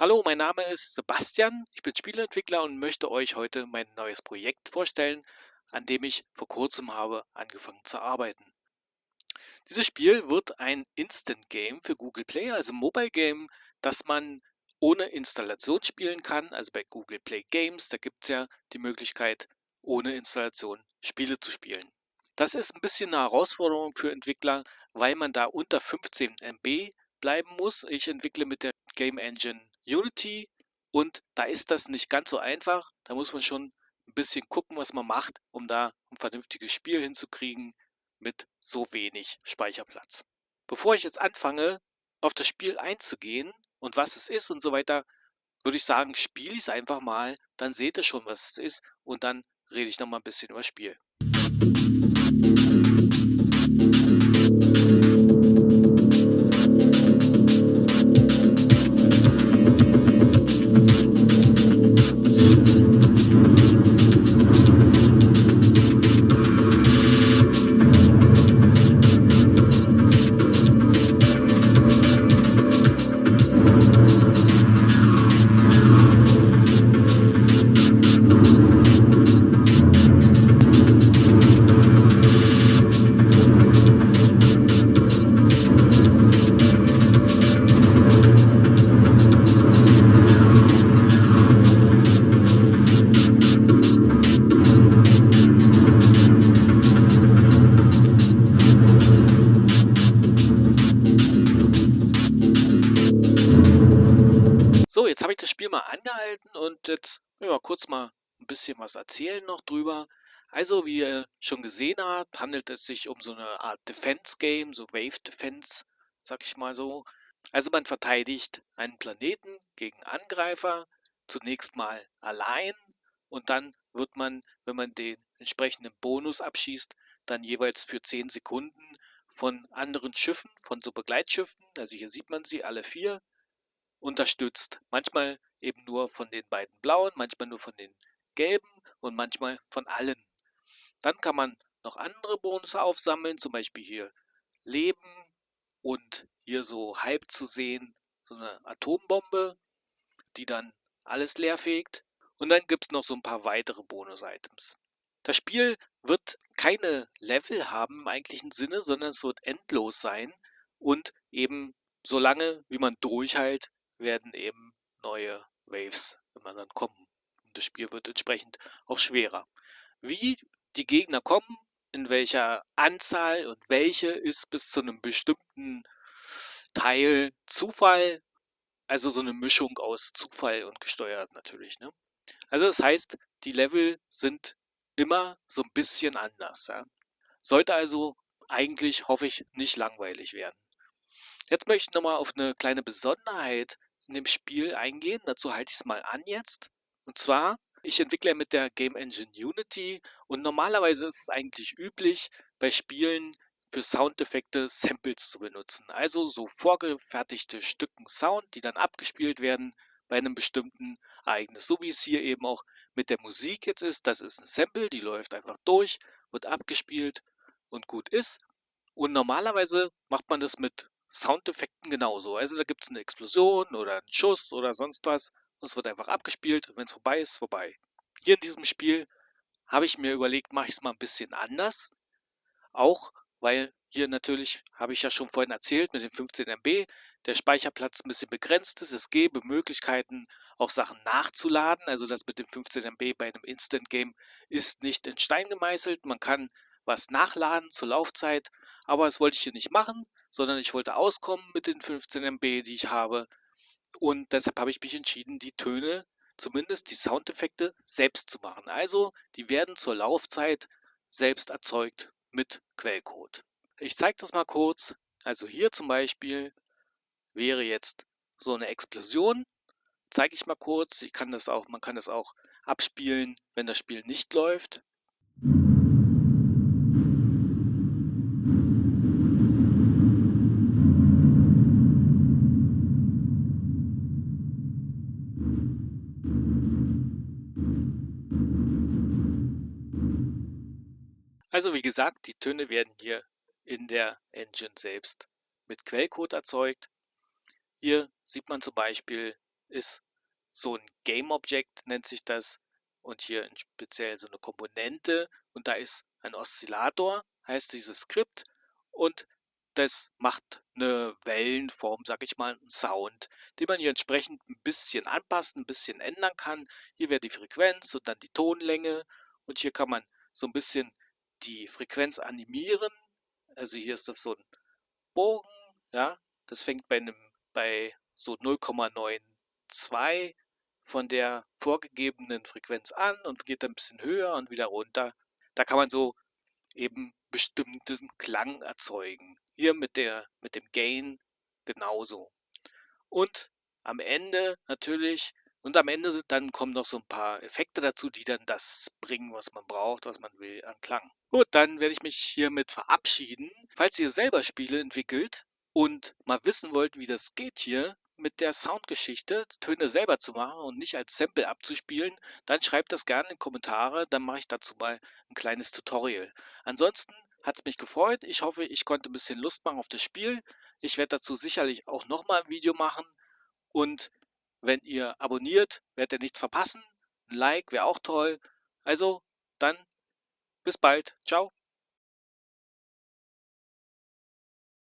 Hallo, mein Name ist Sebastian, ich bin Spieleentwickler und möchte euch heute mein neues Projekt vorstellen, an dem ich vor kurzem habe angefangen zu arbeiten. Dieses Spiel wird ein Instant Game für Google Play, also Mobile Game, das man ohne Installation spielen kann. Also bei Google Play Games, da gibt es ja die Möglichkeit, ohne Installation Spiele zu spielen. Das ist ein bisschen eine Herausforderung für Entwickler, weil man da unter 15 MB bleiben muss. Ich entwickle mit der Game Engine Unity und da ist das nicht ganz so einfach. Da muss man schon ein bisschen gucken, was man macht, um da ein vernünftiges Spiel hinzukriegen mit so wenig Speicherplatz. Bevor ich jetzt anfange, auf das Spiel einzugehen und was es ist und so weiter, würde ich sagen, spiele ich es einfach mal, dann seht ihr schon, was es ist und dann rede ich noch mal ein bisschen über das Spiel. So, jetzt habe ich das Spiel mal angehalten und jetzt ja, kurz mal ein bisschen was erzählen noch drüber. Also, wie ihr schon gesehen habt, handelt es sich um so eine Art Defense-Game, so Wave Defense, sag ich mal so. Also man verteidigt einen Planeten gegen Angreifer, zunächst mal allein und dann wird man, wenn man den entsprechenden Bonus abschießt, dann jeweils für 10 Sekunden von anderen Schiffen, von so Begleitschiffen, also hier sieht man sie alle 4, unterstützt. Manchmal eben nur von den beiden blauen, manchmal nur von den gelben und manchmal von allen. Dann kann man noch andere Bonus aufsammeln, zum Beispiel hier Leben und hier so halb zu sehen, so eine Atombombe, die dann alles leer fegt. Und dann gibt es noch so ein paar weitere Bonus-Items. Das Spiel wird keine Level haben im eigentlichen Sinne, sondern es wird endlos sein und eben solange wie man durchhält, werden eben neue Waves immer dann kommen. Und das Spiel wird entsprechend auch schwerer. Wie die Gegner kommen, in welcher Anzahl und welche ist bis zu einem bestimmten Teil Zufall, also so eine Mischung aus Zufall und gesteuert natürlich, ne? Also das heißt, die Level sind immer so ein bisschen anders, ja. Sollte also eigentlich, hoffe ich, nicht langweilig werden. Jetzt möchte ich nochmal auf eine kleine Besonderheit in dem Spiel eingehen. Dazu halte ich es mal an jetzt. Und zwar, ich entwickle ja mit der Game Engine Unity und normalerweise ist es eigentlich üblich, bei Spielen für Soundeffekte Samples zu benutzen. Also so vorgefertigte Stücken Sound, die dann abgespielt werden bei einem bestimmten Ereignis. So wie es hier eben auch mit der Musik jetzt ist. Das ist ein Sample, die läuft einfach durch, wird abgespielt und gut ist. Und normalerweise macht man das mit Soundeffekten genauso. Also da gibt es eine Explosion oder einen Schuss oder sonst was und es wird einfach abgespielt und wenn es vorbei ist, vorbei. Hier in diesem Spiel habe ich mir überlegt, mache ich es mal ein bisschen anders. Auch weil hier natürlich, habe ich ja schon vorhin erzählt, mit den 15 MB der Speicherplatz ein bisschen begrenzt ist. Es gäbe Möglichkeiten, auch Sachen nachzuladen. Also das mit den 15 MB bei einem Instant Game ist nicht in Stein gemeißelt. Man kann was nachladen zur Laufzeit, aber das wollte ich hier nicht machen, sondern ich wollte auskommen mit den 15 MB, die ich habe. Und deshalb habe ich mich entschieden, die Töne, zumindest die Soundeffekte, selbst zu machen. Also die werden zur Laufzeit selbst erzeugt mit Quellcode. Ich zeige das mal kurz. Also hier zum Beispiel wäre jetzt so eine Explosion. Zeige ich mal kurz. Man kann das auch abspielen, wenn das Spiel nicht läuft. Also wie gesagt, die Töne werden hier in der Engine selbst mit Quellcode erzeugt. Hier sieht man zum Beispiel ist so ein Game Object, nennt sich das, und hier speziell so eine Komponente, und da ist ein Oszillator, heißt dieses Skript, und das macht eine Wellenform, sag ich mal, einen Sound, den man hier entsprechend ein bisschen anpassen, ein bisschen ändern kann. Hier wäre die Frequenz und dann die Tonlänge, und hier kann man so ein bisschen die Frequenz animieren. Also hier ist das so ein Bogen, ja, das fängt bei so 0,92 von der vorgegebenen Frequenz an und geht ein bisschen höher und wieder runter. Da kann man so eben bestimmten Klang erzeugen. Hier mit dem Gain genauso. Und am Ende natürlich, und am Ende dann kommen noch so ein paar Effekte dazu, die dann das bringen, was man braucht, was man will an Klang. Gut, dann werde ich mich hiermit verabschieden. Falls ihr selber Spiele entwickelt und mal wissen wollt, wie das geht hier mit der Soundgeschichte, Töne selber zu machen und nicht als Sample abzuspielen, dann schreibt das gerne in die Kommentare, dann mache ich dazu mal ein kleines Tutorial. Ansonsten hat es mich gefreut. Ich hoffe, ich konnte ein bisschen Lust machen auf das Spiel. Ich werde dazu sicherlich auch nochmal ein Video machen, und wenn ihr abonniert, werdet ihr nichts verpassen. Ein Like wäre auch toll. Also, dann bis bald. Ciao.